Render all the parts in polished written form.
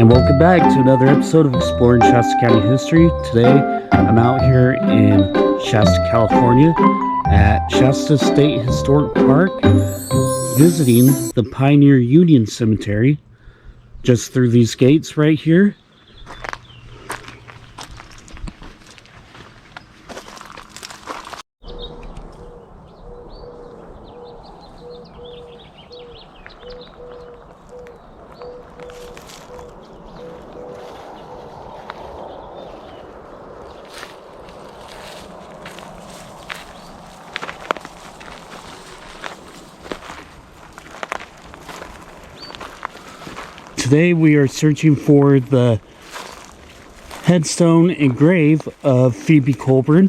And welcome back to another episode of Exploring Shasta County History. Today, I'm out here in Shasta, California at Shasta State Historic Park, visiting the Pioneer Union Cemetery, just through these gates right here. Today we are searching for the headstone and grave of Phoebe Colburn.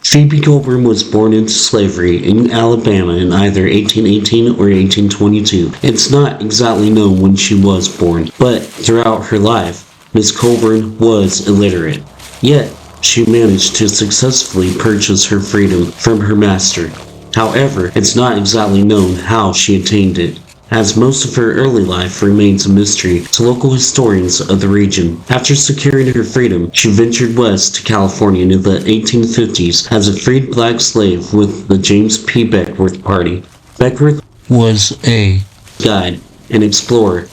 Phoebe Colburn was born into slavery in Alabama in either 1818 or 1822. It's not exactly known when she was born, but throughout her life, Miss Colburn was illiterate. Yet, she managed to successfully purchase her freedom from her master. However, it's not exactly known how she attained it, as most of her early life remains a mystery to local historians of the region. After securing her freedom, she ventured west to California in the 1850s as a freed black slave with the James P. Beckwourth Party. Beckwourth was a guide and explorer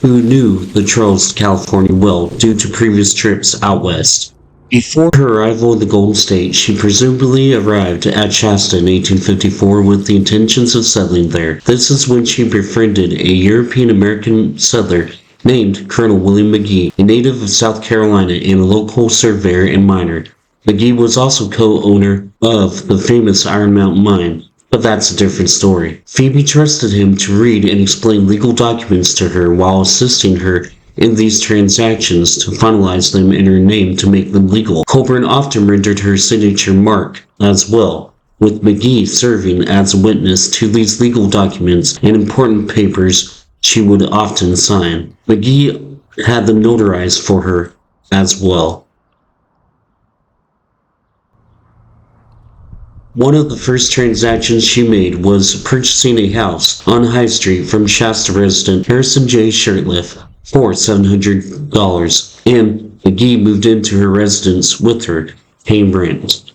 who knew the trails to California well due to previous trips out west. Before her arrival in the Golden State, she presumably arrived at Shasta in 1854 with the intentions of settling there. This is when she befriended a European-American settler named Colonel William McGee, a native of South Carolina and a local surveyor and miner. McGee was also co-owner of the famous Iron Mountain Mine, but that's a different story. Phoebe trusted him to read and explain legal documents to her while assisting her in these transactions to finalize them in her name to make them legal. Colburn often rendered her signature mark as well, with McGee serving as a witness to these legal documents and important papers she would often sign. McGee had them notarized for her as well. One of the first transactions she made was purchasing a house on High Street from Shasta resident Harrison J. Shirtliff for $700, and McGee moved into her residence with her, paying rent.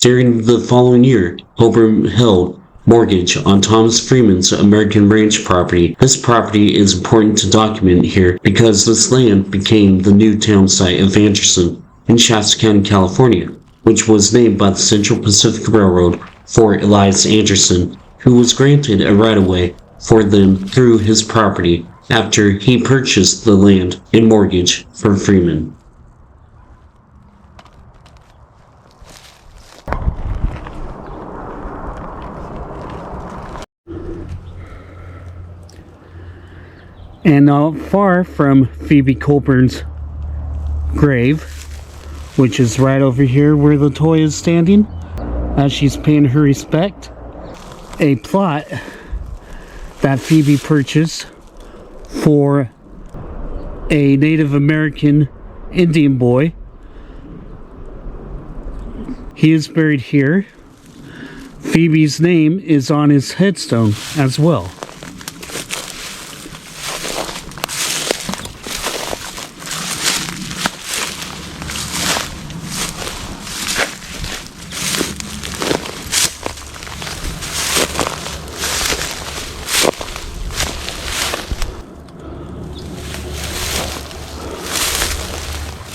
During the following year, Colburn held mortgage on Thomas Freeman's American Ranch property. This property is important to document here because this land became the new town site of Anderson in Shasta County, California, which was named by the Central Pacific Railroad for Elias Anderson, who was granted a right-of-way for them through his property after he purchased the land and mortgage from Freeman. And not far from Phoebe Colburn's grave, which is right over here where the toy is standing, as she's paying her respect, a plot that Phoebe purchased for a Native American Indian boy. He is buried here. Phoebe's name is on his headstone as well.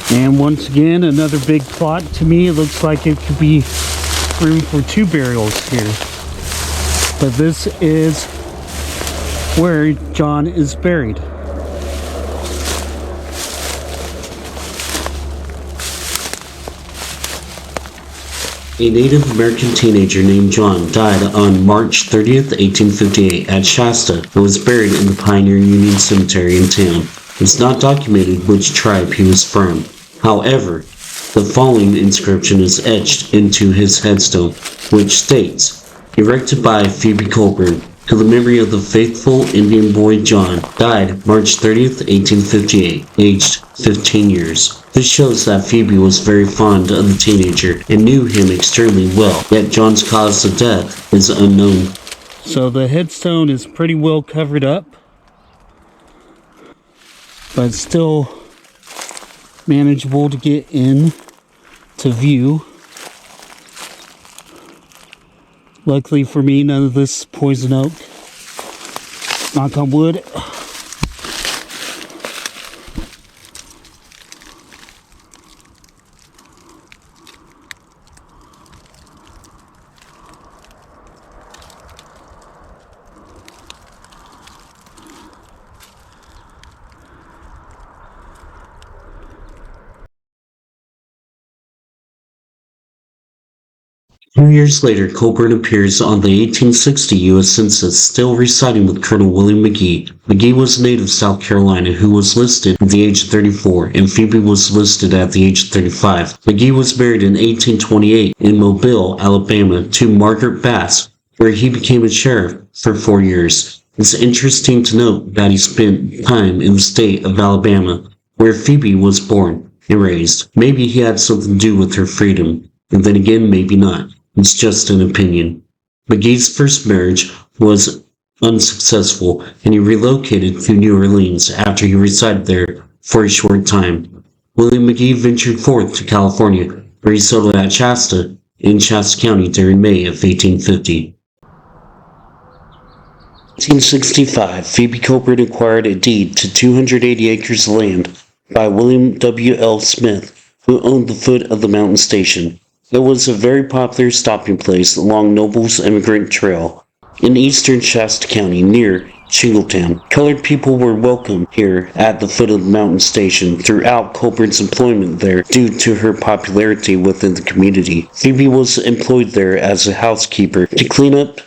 And once again, another big plot. To me, it looks like it could be room for two burials here. But this is where John is buried. A Native American teenager named John died on March 30th, 1858 at Shasta and was buried in the Pioneer Union Cemetery in town. It's not documented which tribe he was from. However, the following inscription is etched into his headstone, which states, "Erected by Phoebe Colburn, to the memory of the faithful Indian boy John, died March 30th, 1858, aged 15 years." This shows that Phoebe was very fond of the teenager and knew him extremely well, yet John's cause of death is unknown. So the headstone is pretty well covered up, but still manageable to get in to view. Luckily for me, none of this is poison oak. Knock on wood. Two years later, Colburn appears on the 1860 U.S. Census, still residing with Colonel William McGee. McGee was a native of South Carolina who was listed at the age of 34, and Phoebe was listed at the age of 35. McGee was married in 1828 in Mobile, Alabama, to Margaret Bass, where he became a sheriff for 4 years. It's interesting to note that he spent time in the state of Alabama, where Phoebe was born and raised. Maybe he had something to do with her freedom, and then again, maybe not. It's just an opinion. McGee's first marriage was unsuccessful, and he relocated to New Orleans after he resided there for a short time. William McGee ventured forth to California, where he settled at Shasta in Shasta County during May of 1850. 1865, Phoebe Colburn acquired a deed to 280 acres of land by William W. L. Smith, who owned the foot of the mountain station. It was a very popular stopping place along Noble's Immigrant Trail in eastern Shasta County near Shingletown. Colored people were welcome here at the foot of the mountain station throughout Colburn's employment there due to her popularity within the community. Phoebe was employed there as a housekeeper to clean up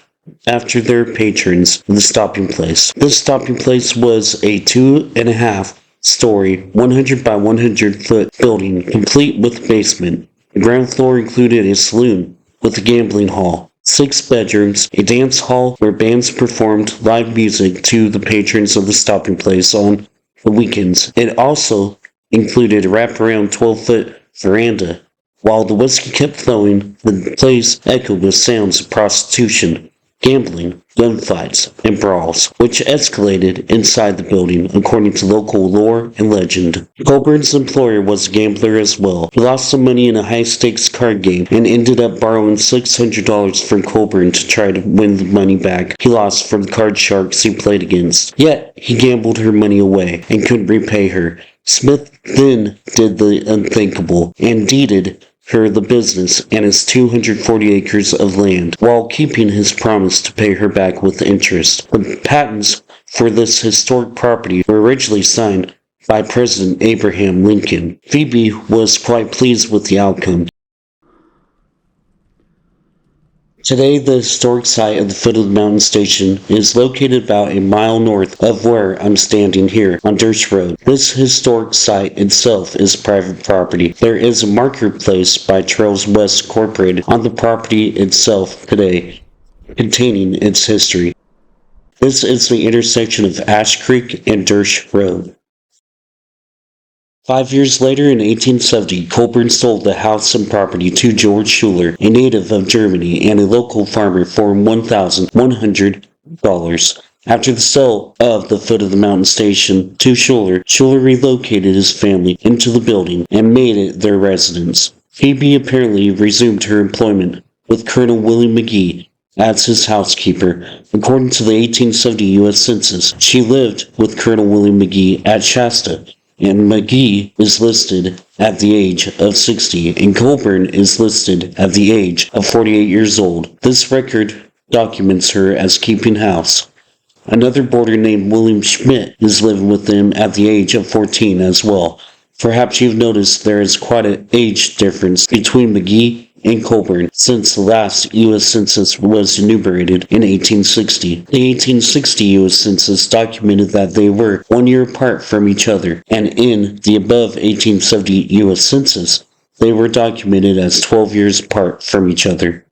after their patrons in the stopping place. This stopping place was a 2.5-story, 100 by 100 foot building complete with basement. The ground floor included a saloon with a gambling hall, 6 bedrooms, a dance hall where bands performed live music to the patrons of the stopping place on the weekends. It also included a wraparound 12-foot veranda. While the whiskey kept flowing, the place echoed with sounds of prostitution, gambling, gunfights, and brawls, which escalated inside the building, according to local lore and legend. Colburn's employer was a gambler as well. He lost some money in a high-stakes card game and ended up borrowing $600 from Colburn to try to win the money back he lost from the card sharks he played against. Yet, he gambled her money away and couldn't repay her. Smith then did the unthinkable and deeded her the business and his 240 acres of land, while keeping his promise to pay her back with interest. The patents for this historic property were originally signed by President Abraham Lincoln. Phoebe was quite pleased with the outcome. Today, the historic site of the foot of the mountain station is located about a mile north of where I'm standing here on Durst Road. This historic site itself is private property. There is a marker placed by Trails West Incorporated on the property itself today, containing its history. This is the intersection of Ash Creek and Durst Road. 5 years later, in 1870, Colburn sold the house and property to George Schuler, a native of Germany and a local farmer, for $1,100. After the sale of the foot of the mountain station to Schuler, Schuler relocated his family into the building and made it their residence. Phoebe apparently resumed her employment with Colonel William McGee as his housekeeper. According to the 1870 U.S. Census, she lived with Colonel William McGee at Shasta, and McGee is listed at the age of 60, and Colburn is listed at the age of 48 years old. This record documents her as keeping house. Another boarder named William Schmidt is living with them at the age of 14 as well. Perhaps you've noticed there is quite an age difference between McGee and Colburn since the last U.S. Census was enumerated in 1860. The 1860 U.S. Census documented that they were 1 year apart from each other, and in the above 1870 U.S. Census, they were documented as 12 years apart from each other.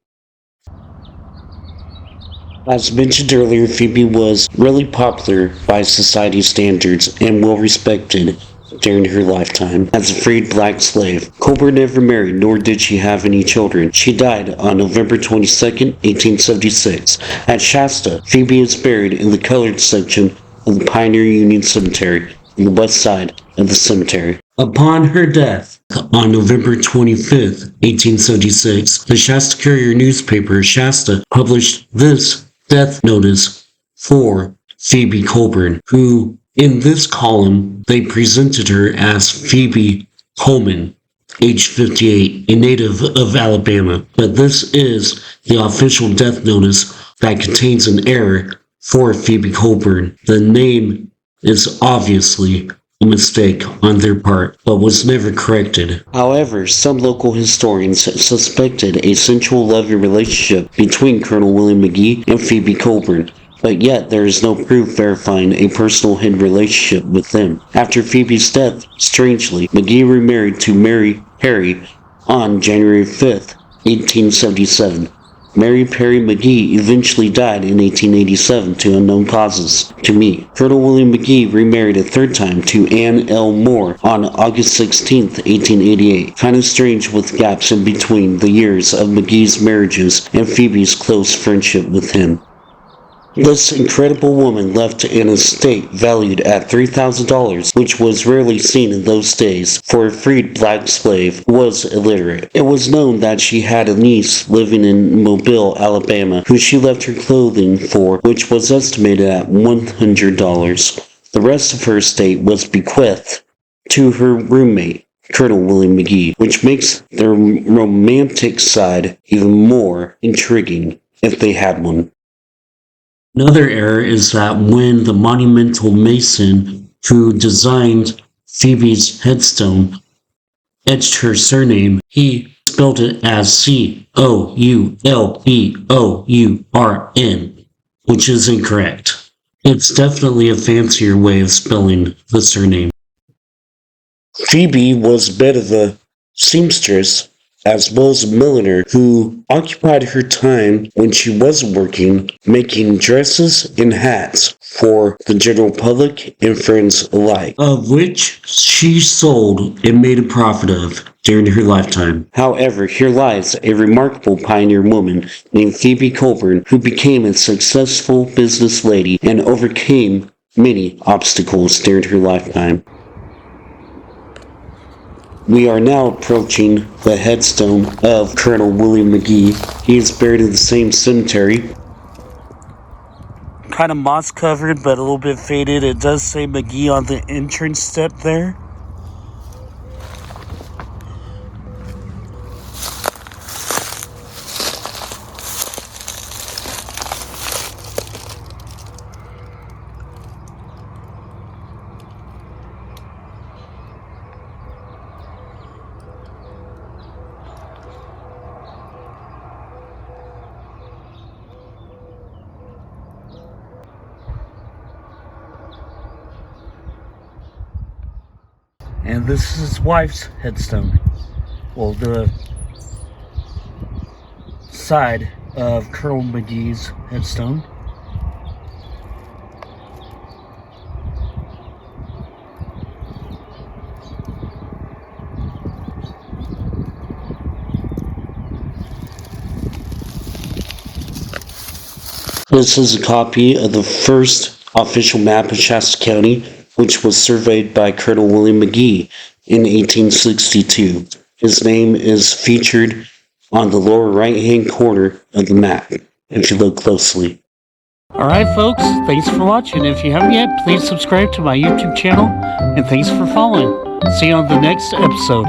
As mentioned earlier, Phoebe was really popular by society standards and well respected during her lifetime as a freed black slave. Colburn never married, nor did she have any children. She died on November 22, 1876. At Shasta, Phoebe is buried in the colored section of the Pioneer Union Cemetery on the west side of the cemetery. Upon her death, on November 25, 1876, the Shasta Courier newspaper, Shasta, published this death notice for Phoebe Colburn, who, in this column, they presented her as Phoebe Coleman, age 58, a native of Alabama. But this is the official death notice that contains an error for Phoebe Colburn. The name is obviously a mistake on their part, but was never corrected. However, some local historians suspected a sensual loving relationship between Colonel William McGee and Phoebe Colburn, but yet there is no proof verifying a personal hidden relationship with them. After Phoebe's death, strangely, McGee remarried to Mary Perry on January 5, 1877. Mary Perry McGee eventually died in 1887 to unknown causes to me. Colonel William McGee remarried a third time to Anne L. Moore on August 16, 1888. Kind of strange with gaps in between the years of McGee's marriages and Phoebe's close friendship with him. This incredible woman left an estate valued at $3,000, which was rarely seen in those days for a freed black slave who was illiterate. It was known that she had a niece living in Mobile, Alabama, who she left her clothing for, which was estimated at $100. The rest of her estate was bequeathed to her roommate, Colonel William McGee, which makes their romantic side even more intriguing if they had one. Another error is that when the monumental mason who designed Phoebe's headstone etched her surname, he spelled it as Coulbeourn, which is incorrect. It's definitely a fancier way of spelling the surname. Phoebe was a bit of a seamstress as well as a milliner who occupied her time when she wasn't working making dresses and hats for the general public and friends alike, of which she sold and made a profit of during her lifetime. However, here lies a remarkable pioneer woman named Phoebe Colburn who became a successful business lady and overcame many obstacles during her lifetime. We are now approaching the headstone of Colonel William McGee. He is buried in the same cemetery. Kind of moss covered, but a little bit faded. It does say McGee on the entrance step there. And this is his wife's headstone. Well, the side of Colonel McGee's headstone. This is a copy of the first official map of Shasta County, which was surveyed by Colonel William McGee in 1862. His name is featured on the lower right-hand corner of the map, if you look closely. Alright folks, thanks for watching. If you haven't yet, please subscribe to my YouTube channel, and thanks for following. See you on the next episode.